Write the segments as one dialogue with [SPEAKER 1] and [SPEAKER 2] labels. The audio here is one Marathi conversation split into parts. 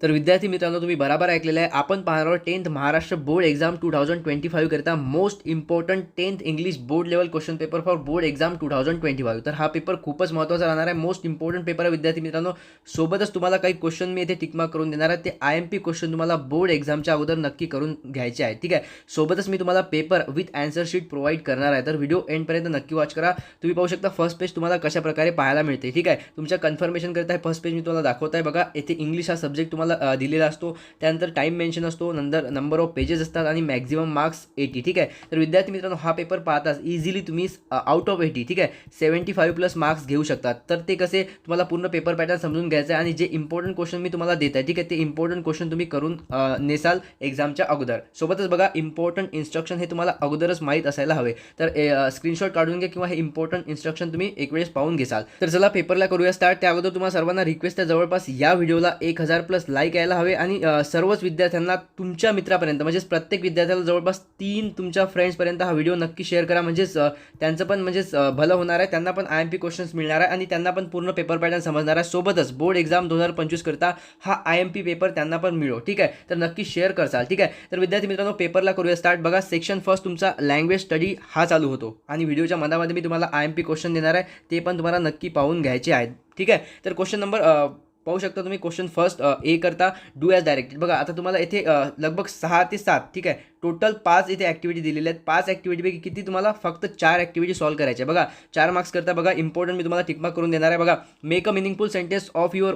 [SPEAKER 1] तर विद्यार्थी मित्रांनो, तुम्ही बरोबर ऐकलेलं आहे. आपण पाहणार आहोत 10th महाराष्ट्र बोर्ड एक्झाम 2025 करता most important 10th English board level question paper for board exam 2025. तर हा पेपर खूपच महत्त्वाचा राहणार आहे. मोस्ट इम्पॉर्टंट पेपर आहे विद्यार्थी मित्रांनो. सोबतच तुम्हाला काही क्वेश्चन मी इथे टिकमार्क करून देणार आहे. ते IMP क्वेश्चन तुम्हाला बोर्ड एक्झामच्या अगोदर नक्की करून घ्यायचे आहे. ठीक आहे. सोबतच मी तुम्हाला paper with answer sheet provide करणार आहे. तर व्हिडिओ एंडपर्यंत नक्की वॉच करा. तुम्ही पाहू शकता फर्स्ट पेज तुम्हाला कशा प्रकारे पाहायला मिळते. ठीक आहे. तुमच्या कन्फर्मेशन करता आहे फर्स्ट पेज मी तुम्हाला दाखवत आहे. बघा, येथे इंग्लिश हा सब्जेक्ट तुम्हाला दिलेला असतो. त्यानंतर टाइम मेन्शन असतो, नंतर नंबर ऑफ पेजेस असतात आणि मॅक्झिमम मार्क्स 80. ठीक आहे. तर विद्यार्थी मित्रांनो, हा पेपर पाहताच इझिली तुम्ही आउट ऑफ 80 ठीक आहे 75+ मार्क्स घेऊ शकतात. तर ते कसे तुम्हाला पूर्ण पेपर पॅटर्न समजून घ्यायचं आहे आणि जे इम्पॉर्टंट क्वेश्चन मी तुम्हाला देत आहे ठीक आहे ते इम्पॉर्टंट क्वेश्चन तुम्ही करून नेसाल एक्झामच्या अगोदर. सोबतच बघा, इम्पॉर्टंट इन्स्ट्रक्शन हे तुम्हाला अगोदरच माहीत असायला हवे. तर स्क्रीनशॉट काढून घ्या किंवा हे इम्पॉर्टंट इन्स्ट्रक्शन तुम्ही एक वेळेस पाहून घेसाल. तर चला पेपरला करूया स्टार्ट. त्या अगोदर तुम्हाला सर्वांना रिक्वेस्ट आहे, जवळपास या व्हिडिओला 1000+ लाईक यायला हवे आणि सर्वच विद्यार्थ्यांना तुमच्या मित्रापर्यंत म्हणजेच प्रत्येक विद्यार्थ्याला जवळपास 3 तुमच्या फ्रेंड्सपर्यंत हा व्हिडिओ नक्की शेअर करा. म्हणजेच त्यांचं पण भलं होणार आहे, त्यांना पण IMP क्वेश्चन्स मिळणार आहे आणि त्यांना पण पूर्ण पेपर पॅटर्न समजणार आहे. सोबतच बोर्ड एक्झाम 2025 करता हा IMP पेपर त्यांना पण मिळो. ठीक आहे. तर नक्की शेअर करसाल. ठीक आहे. तर विद्यार्थी मित्रांनो, पेपरला करूया स्टार्ट. बघा, सेक्शन फर्स्ट तुमचा लँग्वेज स्टडी हा चालू होतो आणि व्हिडिओच्या मधामध्ये मी तुम्हाला IMP क्वेश्चन देणार आहे, ते पण तुम्हाला नक्की पाहून घ्यायचे आहेत. ठीक आहे. तर क्वेश्चन नंबर पाहू शकता तुम्ही. क्वेश्चन फर्स्ट ए करता डू ॲज डायरेक्टेड. बघा, आता तुम्हाला इथे लगभग 6 ते 7 ठीक आहे टोटल 5 इथे ॲक्टिव्हिटी दिलेल्या आहेत. 5 ॲक्टिव्हिटीपैकी किती तुम्हाला फक्त 4 ॲक्टिव्हिटी सॉल्व्ह करायच्या. बघा, 4 मार्क्स करता. बघा, इम्पॉर्टंट मी तुम्हाला टिकमार्क करून देणार आहे. बघा, make a meaningful sentence of your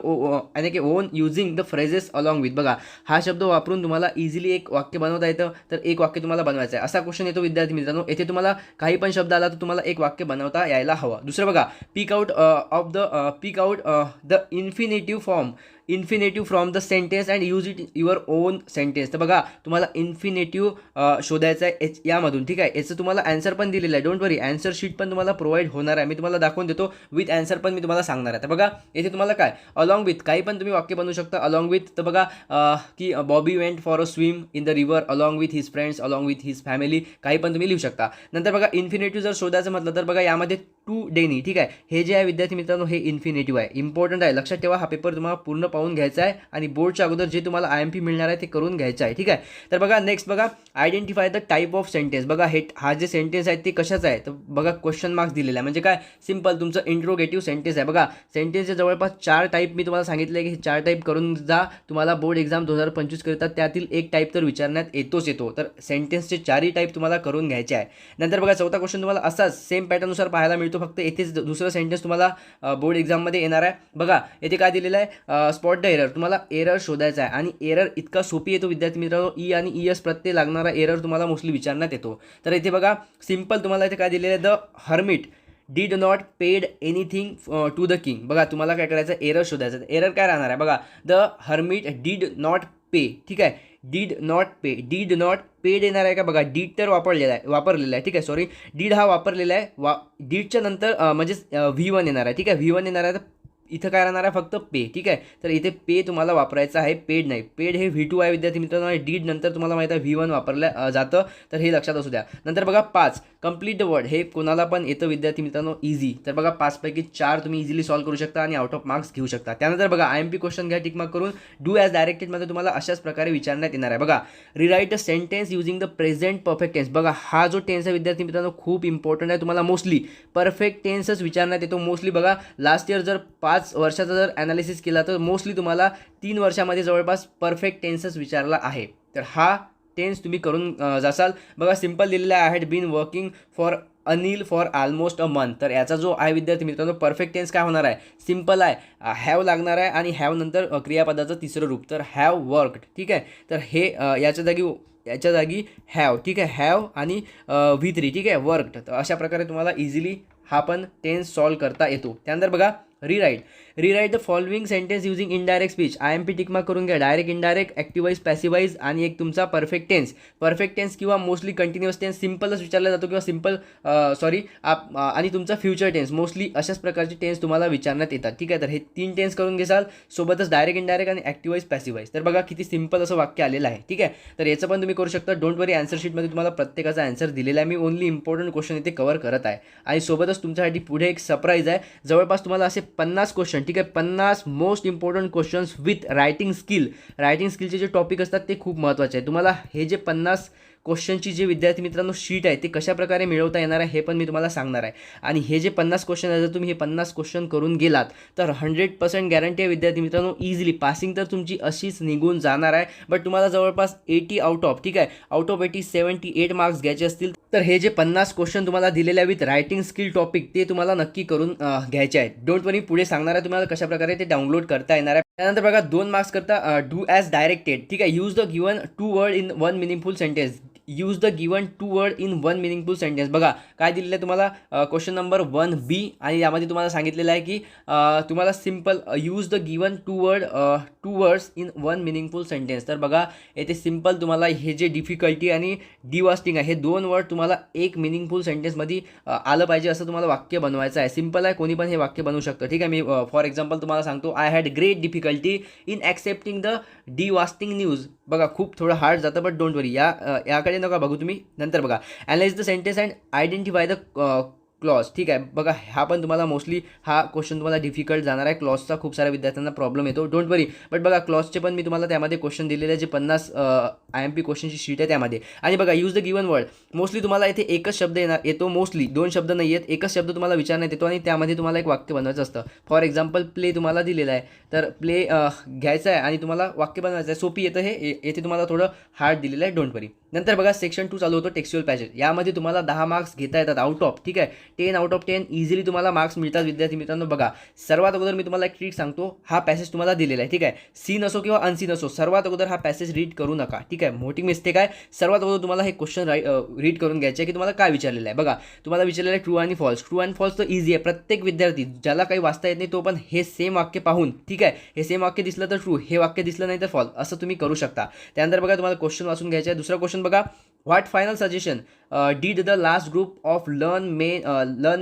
[SPEAKER 1] on using the phrases along with. बघा, हा शब्द वापरून तुम्हाला इझिली एक वाक्य बनवता येतं. तर एक वाक्य तुम्हाला बनवायचं आहे. असा क्वेश्चन येतो विद्यार्थी मित्रांनो. येथे तुम्हाला काही पण शब्द आला तर तुम्हाला एक वाक्य बनवता यायला हवं. दुसरं बघा, pick out the infinitive from the sentence and use it your own sentence. तर बघा, तुम्हाला इन्फिनेटिव्ह शोधायचा आहे यामधून. ठीक आहे. याचं तुम्हाला आन्सर पण दिलेलं आहे. डोंट वरी, आन्सर शीट पण तुम्हाला प्रोव्हाइड होणार आहे. मी तुम्हाला दाखवून देतो. विथ आन्सर पण मी तुम्हाला सांगणार आहे. तर बघा, येथे तुम्हाला काय अलॉंग विथ काही पण तुम्ही वाक्य बनवू शकता. अलॉंग विथ, तर बघा की Bobby went for a swim in the river along with his friends along with his family, काही पण तुम्ही लिहू शकता. नंतर बघा, इन्फिनेटिव्ह जर शोधायचं म्हटलं तर बघा, यामध्ये टू डेनी. ठीक आहे. हे जे आहे विद्यार्थी मित्रांनो, हे इन्फिनेटिव्ह आहे. इम्पॉर्टंट आहे, लक्षात ठेवा. हा पेपर तुम्हाला पूर्ण पाहून घ्यायचा आहे आणि बोर्डच्या अगोदर जे तुम्हाला IMP मिळणार आहे ते करून घ्यायचं आहे. ठीक आहे. तर बघा, नेक्स्ट बघा, identify the type of sentence. बघा, हा जे सेंटेन्स आहे ते कशाचं आहे तर बघा, क्वेश्चन मार्क्स दिलेला आहे. म्हणजे काय, सिंपल तुमचं इंट्रोगेटिव्ह सेंटेन्स आहे. बघा, सेंटेन्सचे जवळपास 4 टाईप मी तुम्हाला सांगितलं की हे 4 टाईप करून जा. तुम्हाला बोर्ड एक्झाम 2025 करतात त्यातील एक टाईप तर विचारण्यात येतो. तर सेंटेन्सचे 4ही टाईप तुम्हाला करून घ्यायचे आहे. नंतर बघा, चौथा क्वेश्चन तुम्हाला असाच सेम पॅटर्ननुसार पाहायला मिळतो, फक्त येथेच दुसरं सेंटेन्स तुम्हाला बोर्ड एक्झाममध्ये येणार आहे. बघा, येथे काय दिलेलं आहे, स्पॉट द एरर. तुम्हाला एरर शोधायचा आहे आणि एरर इतका सोपी येतो विद्यार्थी मित्रांनो. ई आणि ES प्रत्यय लागणारा एरर तुम्हाला मोस्टली विचारण्यात येतो. तर इथे बघा, सिंपल तुम्हाला इथे काय दिलेलं आहे, the hermit did not paid anything to the king. बघा, तुम्हाला काय करायचं, एरर शोधायचं. एरर काय राहणार आहे बघा, द हर्मिट डीड नॉट पे. ठीक आहे. डीड नॉट पेड येणार आहे का बघा, डीड तर वापरलेला आहे. ठीक आहे. सॉरी, डीड हा वापरलेला आहे. डीडच्या नंतर म्हणजेच V1 येणार आहे. ठीक आहे. V1 येणार आहे. तर इथं काय राहणार आहे, फक्त पे. ठीक आहे. तर इथे पे तुम्हाला वापरायचं आहे, पेड नाही. पेड हे V2 आहे विद्यार्थी मित्रांनो आणि डीड नंतर तुम्हाला माहिती आहे V1 वापरलं जातं. तर हे लक्षात असू द्या. नंतर बघा, 5 कंप्लीट द वर्ड. हे कोणाला पण येतं विद्यार्थी मित्रांनो, इझी. तर बघा, 5 पैकी 4 तुम्ही इझिली सॉल्व्ह करू शकता आणि आउट ऑफ मार्क्स घेऊ शकता. त्यानंतर बघा, IMP क्वेश्चन घ्या टिकमार्क करून. डू ॲज डायरेक्टेडमध्ये तुम्हाला अशाच प्रकारे विचारण्यात येणार आहे. बघा, rewrite a sentence using the present perfect tense. बघा, हा जो टेन्स आहे विद्यार्थी मित्रांनो खूप इम्पॉर्टंट आहे. तुम्हाला मोस्टली परफेक्ट टेन्सच विचारण्यात येतो. मोस्टली बघा, लास्ट इयर जर 5 वर्षाचा जर ॲनालिसिस केला तर मोस्टली तुम्हाला 3 वर्षामध्ये जवळपास परफेक्ट टेन्सच विचारला आहे. तर हा टेन्स तुम्ही करून जासाल. बघा, सिंपल दिलेला आहे, I had been working for Anil for almost a month. तर याचा जो आहे विद्यार्थी मित्रांनो, परफेक्ट टेन्स काय होणार आहे, सिंपल आहे. हॅव लागणार आहे आणि हॅव नंतर क्रियापदाचं तिसरं रूप, तर हॅव वर्कड. ठीक आहे. तर हे याच्या जागी हॅव. ठीक आहे. हॅव आणि V3. ठीक आहे, वर्कड. तर अशा प्रकारे तुम्हाला इझिली हा पण टेन्स सॉल्व्ह करता येतो. त्यानंतर बघा, rewrite the following sentence using indirect speech. IMP tick mark करून घ्या. डायरेक्ट, इनडायरेक्ट, ॲक्टिवाइज, पॅसिवाइज आणि एक तुमचा परफेक्ट टेन्स किंवा मोस्टली कंटिन्युअस टेन्स सिंपलच विचारला जातो किंवा सिंपल आणि तुमचा फ्युचर टेन्स. मोस्टली अशाच प्रकारचे टेन्स तुम्हाला विचारण्यात येतात. ठीक आहे. तर हे 3 टेन्स करून घेसाल. सोबतच डायरेक्ट, इनडायरेक्ट आणि ॲक्टिवाइज, पॅसिवाइज. तर बघा, किती सिंपल असं वाक्य आलेलं आहे. ठीक आहे. तर याचं पण तुम्ही करू शकता. डोंट वरी, आन्सर शीटमध्ये तुम्हाला प्रत्येकाचा आन्सर दिलेला आहे. मी ओनली इम्पॉर्टंट क्वेश्चन इथे कव्हर करत आहे आणि सोबतच तुमच्यासाठी पुढे एक सरप्राईज आहे. जवळपास तुम्हाला असे 50 क्वेश्चन ठीक आहे. 50 most important questions with writing स्किलचे जे टॉपिक असतात ते खूप महत्त्वाचे आहे. तुम्हाला हे जे 50 क्वेश्चनची जे विद्यार्थी मित्रांनो शीट आहे ते कशाप्रकारे मिळवता येणार आहे हे पण मी तुम्हाला सांगणार आहे. आणि हे जे 50 क्वेश्चन आहे, जर तुम्ही हे 50 क्वेश्चन करून गेलात तर 100% गॅरंटी आहे विद्यार्थी मित्रांनो, इझिली पासिंग तर तुमची अशीच निघून जाणार आहे. बट तुम्हाला जवळपास 80 आउट ऑफ, ठीक आहे, आउट ऑफ 80 78 मार्क्स घ्यायचे असतील तर हे जे 50 क्वेश्चन तुम्हाला दिलेले आहे विथ रायटिंग स्किल टॉपिक ते तुम्हाला नक्की करून घ्यायचे आहेत. डोंट वरी, पुढे सांगणार आहे तुम्हाला कशाप्रकारे ते डाउनलोड करता येणार आहे. त्यानंतर बघा 2 मार्क्स करता डू ॲज डायरेक्टेड, ठीक आहे. Use the given 2 word in 1 meaningful sentence. Use the given 2 word in 1 meaningful sentence. बघा काय दिलेलं आहे तुम्हाला, क्वेश्चन नंबर 1B, आणि यामध्ये तुम्हाला सांगितलेलं आहे की तुम्हाला simple use the given 2 words in 1 meaningful sentence. तर बघा येथे सिम्पल तुम्हाला हे जे डिफिकल्टी आणि डिवास्टिंग आहे हे 2 वर्ड तुम्हाला एक मिनिंगफुल सेंटेन्समध्ये आलं पाहिजे असं तुम्हाला वाक्य बनवायचं आहे. सिम्पल आहे, कोणी पण हे वाक्य बनवू शकतं, ठीक आहे. मी फॉर एक्झाम्पल तुम्हाला सांगतो, I had great difficulty in accepting the devastating news. बघा खूप थोडं हार्ड जातं, बट डोंट वरी, याकडे नका बघू तुम्ही. नंतर बघा analyse the sentence and identify the clause, ठीक आहे. बघा हा पण तुम्हाला मोस्टली हा क्वेश्चन तुम्हाला डिफिकल्ट जाणार आहे. क्लॉजचा खूप साऱ्या विद्यार्थ्यांना प्रॉब्लेम येतो, डोंट वरी. बट बघा क्लॉजचे पण मी तुम्हाला त्यामध्ये क्वेश्चन दिलेले आहे, जे 50 IMP क्वेश्चनची शीट आहे त्यामध्ये. आणि बघा use the given word, mostly तुम्हाला इथे एकच शब्द येतो, मोस्टली 2 शब्द नाही आहेत, एकच शब्द तुम्हाला विचारण्यात येतो आणि त्यामध्ये तुम्हाला एक वाक्य बनवायचं असतं. फॉर एक्झाम्पल प्ले तुम्हाला दिलेलं आहे, तर प्ले घ्यायचं आहे आणि तुम्हाला वाक्य बनवायचं आहे. सोपी येतं हे, येथे तुम्हाला थोडं हार्ड दिलेलं आहे, डोंट वरी. नंतर बघा सेक्शन 2 चालू होतो, टेक्स्च्युअल पॅसेज. यामध्ये तुम्हाला 10 मार्क्स घेता येतात आउट ऑफ, ठीक आहे. 10 आउट ऑफ 10 इझिली तुम्हाला मार्क्स मिळतात विद्यार्थी मित्रांनो. बघा सर्वात अगोदर मी तुम्हाला एक ट्रिक सांगतो, हा पॅसेज तुम्हाला दिलेला आहे, ठीक आहे. सीन असो किंवा अनसीन असो, सर्वात अगोदर हा पॅसेज रीड करू नका, ठीक आहे. मोठी मिस्टेक आहे. सर्वात अगोदर तुम्हाला हे क्वेश्चन रीड करून घ्यायचे आहे की तुम्हाला काय विचारलेलं आहे. बघा तुम्हाला विचारलेलं आहे ट्रू आणि फॉल्स. ट्रू आणि फॉल्स तर इझी आहे, प्रत्येक विद्यार्थी ज्याला काही वाचता येत नाही तो पण हे सेम वाक्य पाहून, ठीक आहे, हे सेम वाक्य दिसलं तर ट्रू, हे वाक्य दिसलं नाही तर फॉल्स, असं तुम्ही करू शकता. त्यानंतर बघा तुम्हाला क्वेश्चन वाचून घ्यायचा आहे. दुसरा क्वेश्चन बघा, what final suggestion did the last group of learn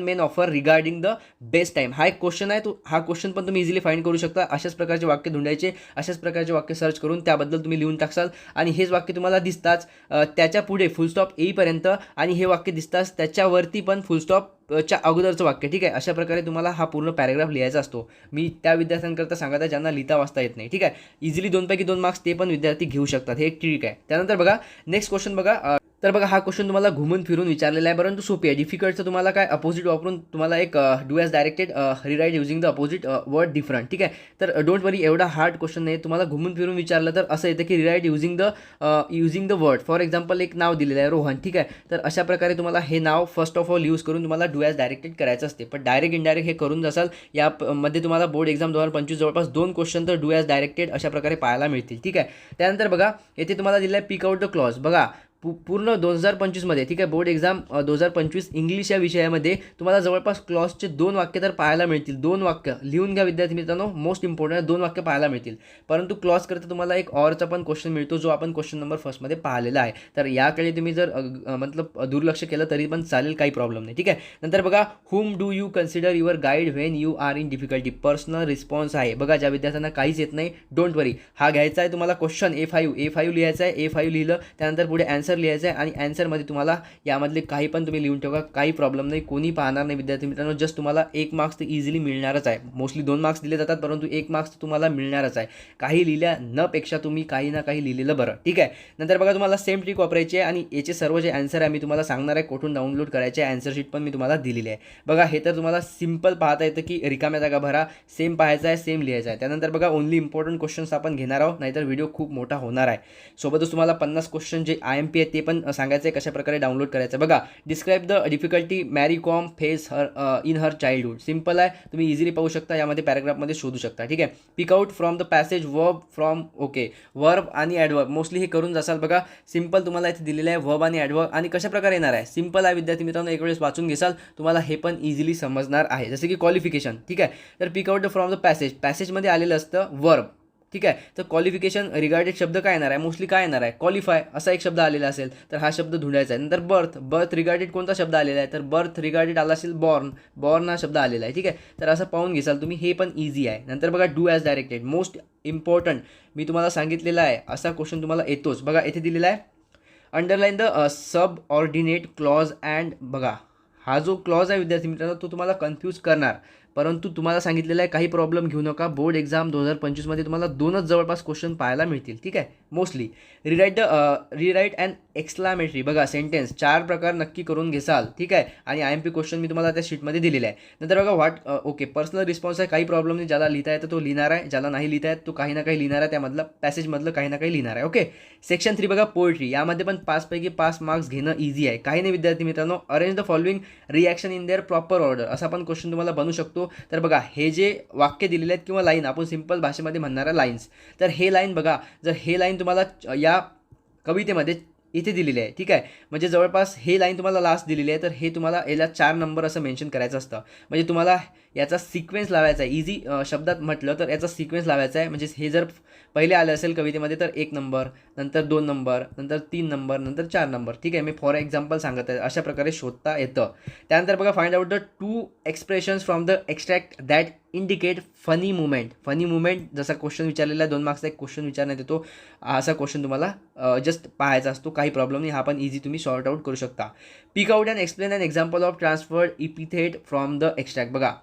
[SPEAKER 1] men offer regarding the best time. हा एक क्वेश्चन आहे, हा क्वेश्चन पण तुम्ही इझिली फाइंड करू शकता. अशाच प्रकारचे वाक्य ढूंढायचे, अशाच प्रकारचे वाक्य सर्च करून त्याबद्दल तुम्ही लिहून टाकसाल आणि हेच वाक्य तुम्हाला दिसताच त्याच्या पुढे फुलस्टॉप येईपर्यंत, आणि हे वाक्य दिसताच त्याच्यावरती पण फुलस्टॉपच्या अगोदरचं वाक्य, ठीक आहे. अशा प्रकारे तुम्हाला हा पूर्ण पॅराग्राफ लिहायचा असतो. मी त्या विद्यार्थ्यांकरता सांगत आहे ज्यांना लिहिता वाचता येत नाही, ठीक आहे. इझिली 2 पैकी 2 मार्क्स ते पण विद्यार्थी घेऊ शकतात, हे एक ट्रिक आहे. त्यानंतर बघा नेक्स्ट क्वेश्चन बघा, तर बघा हा क्वेश्चन तुम्हाला घुमून फिरून विचारलेला आहे, परंतु सोपी आहे. डिफिकल्टचं तुम्हाला काय अपोजिट वापरून तुम्हाला एक do as directed rewrite using the opposite word different, ठीक आहे. तर डोंट वरी, एवढा हार्ड क्वेश्चन नाही. तुम्हाला घुमून फिरून विचारलं तर असं येतं की rewrite using the word. For example एक नाव दिलेलं आहे रोहन, ठीक आहे. तर अशा प्रकारे तुम्हाला हे नाव फर्स्ट ऑफ ऑल यूज करून तुम्हाला डू ॲज डायरेक्टेड करायचं असते. पण डायरेक्ट इनडायरेक्ट हे करून जासाल यामध्ये तुम्हाला बोर्ड एक्झाम 2025 जवळपास 2 क्वेश्चन तर डू ॲज डायरेक्टेड अशा प्रकारे पाहायला मिळतील, ठीक आहे. त्यानंतर बघा येथे तुम्हाला दिलं आहे पिक आउट द क्लॉज. बघा पूर्ण 2025मध्ये, ठीक आहे, बोर्ड एक्झाम 2025 इंग्लिश या विषयामध्ये तुम्हाला जवळपास क्लॉजचे 2 वाक्य तर पाहायला मिळतील. 2 वाक्य लिहून घ्या विद्यार्थी मित्रांनो, मोस्ट इम्पॉर्टंट 2 वाक्य पाहायला मिळतील. परंतु क्लॉज करता तुम्हाला एक ऑरचा पण क्वेश्चन मिळतो, जो आपण क्वेश्चन नंबर 1 मध्ये पाहिलेला आहे. तर याकडे तुम्ही जर मतलब दुर्लक्ष केलं तरी पण चालेल, काही प्रॉब्लेम नाही, ठीक आहे. नंतर बघा whom do you consider your guide when you are in difficulty. Personal response आहे. बघा ज्या विद्यार्थ्यांना काहीच येत नाही, डोंट वरी, हा घ्यायचा आहे तुम्हाला क्वेश्चन A5 लिहायचा आहे. A5 लिहिलं त्यानंतर पुढे ॲन्सर लिहायचं आहे आणि ॲन्सरमध्ये तुम्हाला यामधले काही पण तुम्ही लिहून ठेवा, काही प्रॉब्लेम नाही, कोणी पाहणार नाही विद्यार्थी मित्रांनो. जस्ट तुम्हाला 1 मार्क्स तर इझिली मिळणारच आहे. मोस्टली 2 मार्क्स दिले जातात, परंतु 1 मार्क्स तुम्हाला मिळणारच आहे. काही लिहिल्या न पेक्षा तुम्ही काही ना काही लिहिलेलं बरं, ठीक आहे. नंतर बघा तुम्हाला सेम ट्रिक वापरायची आहे आणि याचे सर्व जे ॲन्सर आहे मी तुम्हाला सांगणार आहे कुठून डाउनलोड करायचे आहे. ॲन्सर शीट पण मी तुम्हाला दिलेली आहे. बघा हे तर तुम्हाला सिम्पल पाहता येतं की रिकाम्या जागा भरा, सेम पाहायचं आहे, सेम लिहायचं आहे. त्यानंतर बघा ओनली इम्पॉर्टंट क्वेश्चन्स आपण घेणार आहोत, नाहीतर व्हिडिओ खूप मोठा होणार आहे. सोबतच तुम्हाला 50 क्वेश्चन जे IMP आहे ते पण सांगायचं आहे कशा प्रकारे डाउनलोड करायचं. बघा डिस्क्राईब द डिफिकल्टी मॅरी com face in her childhood. Simple आहे, तुम्ही इझिली पाहू शकता, यामध्ये पॅराग्राफमध्ये शोधू शकता, ठीक आहे. Pick out from the passage verb from, okay, verb आणि ॲडवर्ब. मोस्टली हे करून जासाल. बघा सिम्पल तुम्हाला इथे दिलेलं आहे वर्ब आणि ॲडवर्ब, आणि कशा प्रकारे येणार आहे सिम्पल आहे विद्यार्थी मित्रांनो. एक वेळेस वाचून घेसाल तुम्हाला हे पण इझिली समजणार आहे. जसे की क्वालिफिकेशन, ठीक आहे. तर पिक आउट फ्रॉम द पॅसेजमध्ये आलेलं असतं वर्ब, ठीक आहे. तर क्वालिफिकेशन रिगार्डेड शब्द काय येणार आहे, मोस्टली काय येणार आहे, क्वालिफाय असा एक शब्द आलेला असेल तर हा शब्द ढूंढायचा आहे. नंतर बर्थ रिगार्डेड कोणता शब्द आलेला आहे, तर बर्थ रिगार्डेड आला असेल बॉर्न हा शब्द आलेला आहे, ठीक आहे. तर असं पाहून घेसाल तुम्ही, हे पण इझी आहे. नंतर बघा do as directed, most important मी तुम्हाला सांगितलेलं आहे, असा क्वेश्चन तुम्हाला येतोच. बघा येथे दिलेला आहे underline the sub ordinate clause and. बघा हा जो क्लॉज आहे विद्यार्थी मित्रांनो तो तुम्हाला कन्फ्यूज करणार, परंतु तुम्हाला सांगितलेलं आहे काही प्रॉब्लेम घेऊ नका. बोर्ड एक्झाम 2025मध्ये तुम्हाला 2च जवळपास क्वेश्चन पाहायला मिळतील. ठीक आहे. मोस्टली रिराईट अँड एक्सक्लामेटरी बघा सेंटेन्स 4 प्रकार नक्की करून घेसाल. ठीक आहे. आणि IMP क्वेश्चन मी तुम्हाला त्या शीटमध्ये दिलेले आहे. नंतर बघा ओके पर्सनल रिस्पॉन्स आहे, काही प्रॉब्लेम नाही. ज्याला लिहिता येतं तो लिहिणार आहे, ज्याला नाही लिहिता येत तो काही ना काही लिहिणार आहे, त्यामधलं पॅसेजमधलं काही ना काही लिहिणार आहे. ओके. सेक्शन 3 बघा पोएट्री, यामध्ये पण 5 पैकी 5 मार्क्स घेणं इझी आहे. काही नाही विद्यार्थी मित्रांनो. Arrange the following reaction in their proper order असा पण क्वेश्चन तुम्हाला बनू शकतो. तर बघा हे जे वाक्य दिलेले आहेत किंवा लाईन आपण सिंपल भाषेमध्ये म्हणणाऱ्या लाईन्स, तर हे लाईन बघा, जर हे लाईन तुम्हाला या कवितेमध्ये इथे दिलेली आहे. ठीक आहे. म्हणजे जवळपास हे लाईन तुम्हाला लास्ट दिलेली आहे, तर हे तुम्हाला याला 4 नंबर असं मेन्शन करायचं असतं. म्हणजे तुम्हाला याचा सिक्वेन्स लावायचा आहे. इझी शब्दात म्हटलं तर याचा सिक्वेन्स लावायचा आहे. म्हणजे हे जर पहिले आलं असेल कवितेमध्ये तर 1 नंबर, नंतर 2 नंबर, नंतर 3 नंबर, नंतर 4 नंबर. ठीक आहे. मी फॉर एक्झाम्पल सांगत आहे, अशा प्रकारे शोधता येतं. त्यानंतर बघा find out the 2 expressions from the extract that indicate funny movement. Funny movement जसा क्वेश्चन विचारलेला आहे, 2 मार्क्सचा एक क्वेश्चन विचारण्यात येतो. असा क्वेश्चन तुम्हाला जस्ट पाहायचा असतो. काही प्रॉब्लेम नाही. हा पण इझी तुम्ही सॉर्ट आउट करू शकता. Pick out and explain an example of transferred epithet from the extract. बघा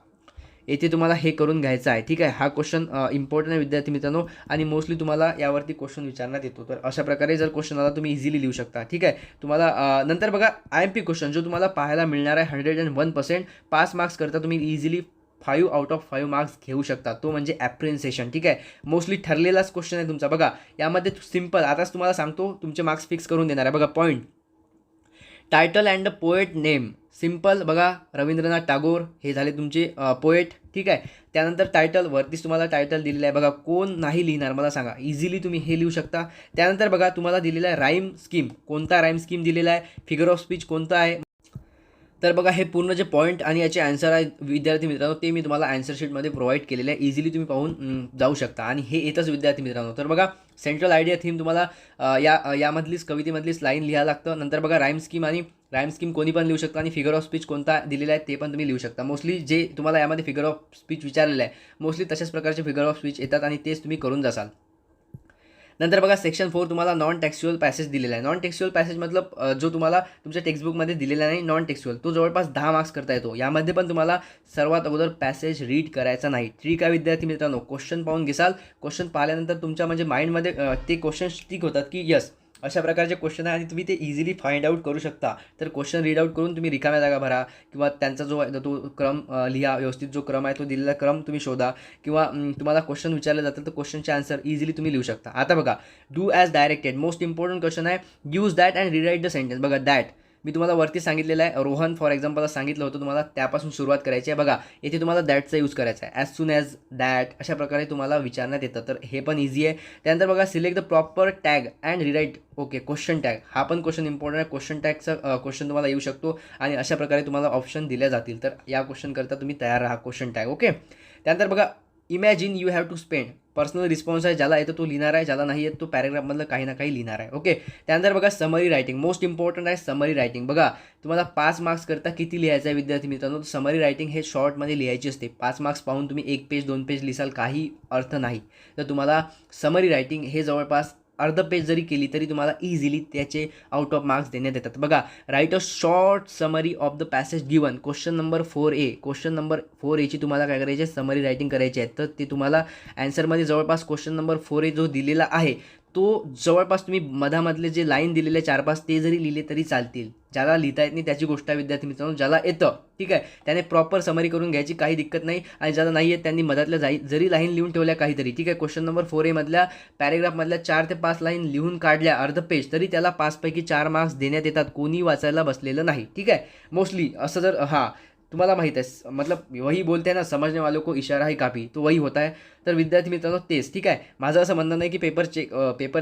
[SPEAKER 1] येथे तुम्हाला हे करून घ्यायचं आहे. ठीक आहे. हा क्वेश्चन इम्पॉर्टंट आहे विद्यार्थी मित्रांनो, आणि मोस्टली तुम्हाला यावरती क्वेश्चन विचारण्यात येतो. तर अशा प्रकारे जर क्वेश्चन आला तुम्ही इझिली लिहू शकता. ठीक आहे. तुम्हाला नंतर बघा IMP क्वेश्चन जो तुम्हाला पाहायला मिळणार आहे 101%. 5 मार्क्स करता तुम्ही इझिली 5 आउट ऑफ 5 मार्क्स घेऊ शकता. तो म्हणजे ॲप्रिन्सेशन. ठीक आहे. मोस्टली ठरलेलाच क्वेश्चन आहे तुमचा. बघा यामध्ये सिम्पल आताच तुम्हाला सांगतो, तुमचे मार्क्स फिक्स करून देणार आहे. बघा point title and the poet name. Simple बघा रवींद्रनाथ टागोर हे झाले तुमचे पोएट. ठीक आहे. त्यानंतर टायटल वरतीच तुम्हाला टायटल दिलेलं आहे. बघा कोण नाही लिहिणार मला सांगा. इझिली तुम्ही हे लिहू शकता. त्यानंतर बघा तुम्हाला दिलेला आहे राईम स्कीम. कोणता राईम स्कीम दिलेला आहे, फिगर ऑफ स्पीच कोणता आहे. तर बघा हे पूर्ण जे पॉईंट आणि याचे आन्सर आहे विद्यार्थी मित्रांनो, ते मी तुम्हाला आन्सर शीटमध्ये प्रोव्हाइड केलेले आहे. इझिली तुम्ही पाहून जाऊ शकता. आणि हे येतच विद्यार्थी मित्रांनो. तर बघा सेंट्रल आयडिया थीम तुम्हाला यामधलीच कवितेमधलीच लाईन लिहायला लागतं. नंतर बघा राईम स्कीम कोणी पण लिहू शकता, आणि फिगर ऑफ स्पीच कोणता दिलेला आहे ते पण तुम्ही लिहू शकता. मोस्टली जे तुम्हाला यामध्ये फिगर ऑफ स्पीच विचारलेलं आहे, मोस्टली तशाच प्रकारचे फिगर ऑफ स्पीच येतात आणि तेच तुम्ही करून जासाल. नंतर बघा सेक्शन 4 तुम्हाला नॉन टेक्स्च्युअल पॅसेज दिलेला आहे. नॉन टेक्स्च्युअल पॅसेज मतलब जो तुम्हाला तुमच्या टेक्स्टबुकमध्ये दिलेला नाही नॉन टेक्स्च्युअल, तो जवळपास 10 मार्क्स करता येतो. यामध्ये पण तुम्हाला सर्वात अगोदर पॅसेज रीड करायचा नाही. ठीक आहे विद्यार्थी मित्रांनो. क्वेश्चन पाहून घेसाल. क्वेश्चन पाहिल्यानंतर तुमच्या म्हणजे माइंडमध्ये ते क्वेश्चन स्टिक होतात की यस अशा प्रकारचे क्वेश्चन आहे आणि तुम्ही ते इझिली फाइंड आउट करू शकता. तर क्वेश्चन रीड आउट करून तुम्ही रिकाम्या जागा भरा, किंवा त्यांचा जो तो क्रम लिहा. व्यवस्थित जो क्रम आहे तो दिलेला क्रम तुम्ही शोधा, किंवा तुम्हाला क्वेश्चन विचारले जातं तर क्वेश्चनचे आन्सर इझिली तुम्ही लिहू शकता. आता बघा do as directed. Most important question आहे. Use that and rewrite the sentence. बघा दॅट मी तुम्हाला वरती सांगितलेलं आहे. रोहन फॉर एक्झाम्पल सांगितलं होतं तुम्हाला, त्यापासून सुरुवात करायची आहे. बघा येथे तुम्हाला दॅटचा यूज करायचा आहे. ॲज सून ॲज दॅट अशा प्रकारे तुम्हाला विचारण्यात येतं. तर हे पण इझी आहे. त्यानंतर बघा select the proper tag and rewrite. Okay question tag हा पण क्वेश्चन इम्पॉर्टंट आहे. क्वेश्चन टॅगचा क्वेश्चन तुम्हाला येऊ शकतो, आणि अशा प्रकारे तुम्हाला ऑप्शन दिले जातील. तर या क्वेश्चन करता तुम्ही तयार राहा. Question tag. ओके. त्यानंतर बघा imagine you have to spend. Personal response आहे. ज्याला येतो तो लिहिणार आहे, ज्याला नाही येत तो पॅरेग्राफमधलं काही ना काही लिहिणार आहे. ओके. त्यानंतर बघा समरी रायटिंग. मोस्ट इम्पॉर्टंट आहे समरी रायटिंग. बघा तुम्हाला 5 मार्क्स करता किती लिहायचं आहे विद्यार्थी मित्रांनो. समरी रायटिंग हे शॉर्टमध्ये लिहायची असते. 5 मार्क्स पाहून तुम्ही 1 पेज 2 पेज लिहिसाल काही अर्थ नाही. तर तुम्हाला समरी रायटिंग हे जवळपास अर्ध पेज जरी केली तरी तुम्हाला इझिली त्याचे आउट ऑफ मार्क्स देण्यात येतात. बघा right a short summary of the passage given. Question number 4A. Question number 4A तुम्हाला काय करायचे, समरी रायटिंग करायची आहे. तर ते तुम्हाला ॲन्सरमध्ये जवळपास क्वेश्चन नंबर 4A जो दिलेला आहे तो जवळपास तुम्ही मधामधले जे लाईन दिलेले 4-5 ते जरी लिहिले तरी चालतील. ज्याला लिहिता येत नाही त्याची गोष्ट आहे विद्यार्थी मित्रांनो. ज्याला येतं ठीक आहे त्याने प्रॉपर समरी करून घ्यायची, काही दिक्कत नाही. आणि ज्याला नाही येत त्यांनी मधातल्या जरी लाईन लिहून ठेवल्या काहीतरी. ठीक आहे. क्वेश्चन नंबर 4A मधल्या पॅरेग्राफमधल्या 4 ते 5 लाईन लिहून काढल्या अर्ध पेज, तरी त्याला 5 पैकी 4 मार्क्स देण्यात येतात. कोणी वाचायला बसलेलं नाही. ठीक आहे. मोस्टली असं जर तुम्हाला माहीत आहे मतलब वही बोलते हैं ना समझने वालों को इशारा ही काफ़ी, तो वही होता है. तर विद्यार्थी मित्रांनो तेच. ठीक आहे. माझं असं म्हणणं नाही की पेपर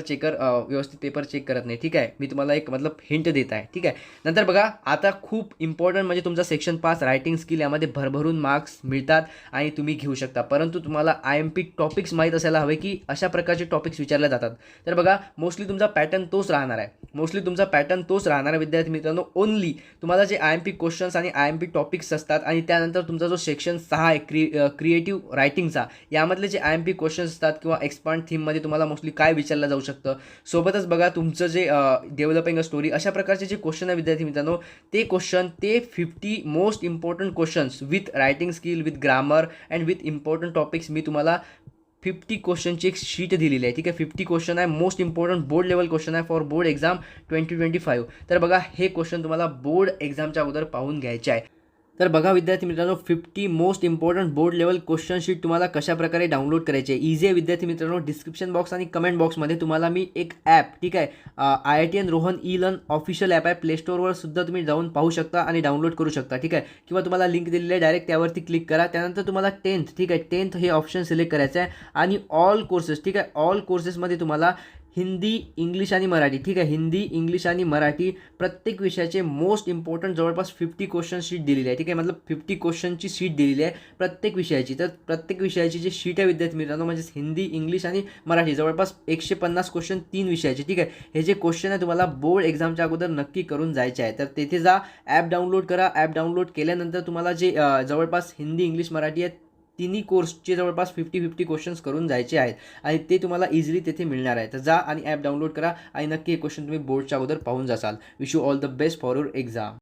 [SPEAKER 1] चेकर व्यवस्थित पेपर चेक करत नाही. ठीक आहे. मी तुम्हाला एक मतलब हिंट देत आहे. ठीक आहे. नंतर बघा आता खूप इम्पॉर्टंट म्हणजे तुमचा सेक्शन 5 रायटिंग स्किल, यामध्ये भरभरून मार्क्स मिळतात आणि तुम्ही घेऊ शकता. परंतु तुम्हाला IMP टॉपिक्स माहीत असायला हवे की अशा प्रकारचे टॉपिक्स विचारले जातात. तर बघा मोस्टली तुमचा पॅटर्न तोच राहणार आहे. विद्यार्थी मित्रांनो. ओनली तुम्हाला जे IMP क्वेश्चन्स आणि IMP टॉपिक्स असतात, आणि त्यानंतर तुमचा जो सेक्शन 6 आहे क्रिएटिव्ह रायटिंगचा, यामधले जे IMP क्वेश्चन्स असतात किंवा एक्सपांड थीममध्ये तुम्हाला मोस्टली काय विचारलं जाऊ शकतं, सोबतच बघा तुमचं जे डेव्हलपिंग अ स्टोरी अशा प्रकारचे जे क्वेश्चन आहे विद्यार्थी मित्रांनो, ते क्वेश्चन ते 50 most important questions with writing skill, with grammar and with important topics मी तुम्हाला 50 क्वेश्चनची एक शीट दिलेली आहे. ठीक आहे, 50 क्वेश्चन आहे, most important board level question आहे फॉर बोर्ड एक्झाम 2025. तर बघा हे क्वेश्चन तुम्हाला बोर्ड एक्झामच्या अगोदर पाहून घ्यायचे आहे. तर बघा विद्यार्थी मित्रांनो, 50 most important board level question sheet तुम्हाला कशा प्रकारे डाउनलोड करायची आहे. इझी आहे विद्यार्थी मित्रांनो. डिस्क्रिप्शन बॉक्स आणि कमेंट बॉक्समध्ये तुम्हाला मी एक ॲप, ठीक आहे, IITian Rohan E-learn official app आहे. प्ले स्टोअरवर सुद्धा तुम्ही जाऊन पाहू शकता आणि डाउनलोड करू शकता. ठीक आहे, किंवा तुम्हाला लिंक दिलेली आहे, डायरेक्ट त्यावरती क्लिक करा. त्यानंतर तुम्हाला 10th, ठीक आहे, 10th हे ऑप्शन सिलेक्ट करायचं आहे आणि ऑल कोर्सेस, ठीक आहे, ऑल कोर्सेसमध्ये तुम्हाला हिंदी, इंग्लिश आणि मराठी, ठीक आहे, हिंदी, इंग्लिश आणि मराठी प्रत्येक विषयाचे मोस्ट इम्पॉर्टंट जवळपास 50 क्वेश्चन शीट दिलेली आहे. ठीक आहे, मतलब 50 क्वेश्चनची शीट दिलेली आहे प्रत्येक विषयाची. तर प्रत्येक विषयाची जी शीट आहे विद्यार्थी मित्रांनो, म्हणजेच हिंदी, इंग्लिश आणि मराठी जवळपास 150 क्वेश्चन 3 विषयाचे. ठीक आहे, हे जे क्वेश्चन आहे तुम्हाला बोर्ड एक्झामच्या अगोदर नक्की करून जायचे आहे. तर तेथे जा, ॲप डाउनलोड करा. ॲप डाउनलोड केल्यानंतर तुम्हाला जे जवळपास हिंदी, इंग्लिश, मराठी आहेत तिन्ही कोर्सचे जवळपास 50 क्वेश्चन्स करून जायचे आहेत आणि ते तुम्हाला इझिली तेथे मिळणार आहे. तर जा आणि ॲप डाउनलोड करा आणि नक्की हे क्वेश्चन तुम्ही बोर्डच्या अगोदर पाहून जासाल. Wish you all the best for your exam.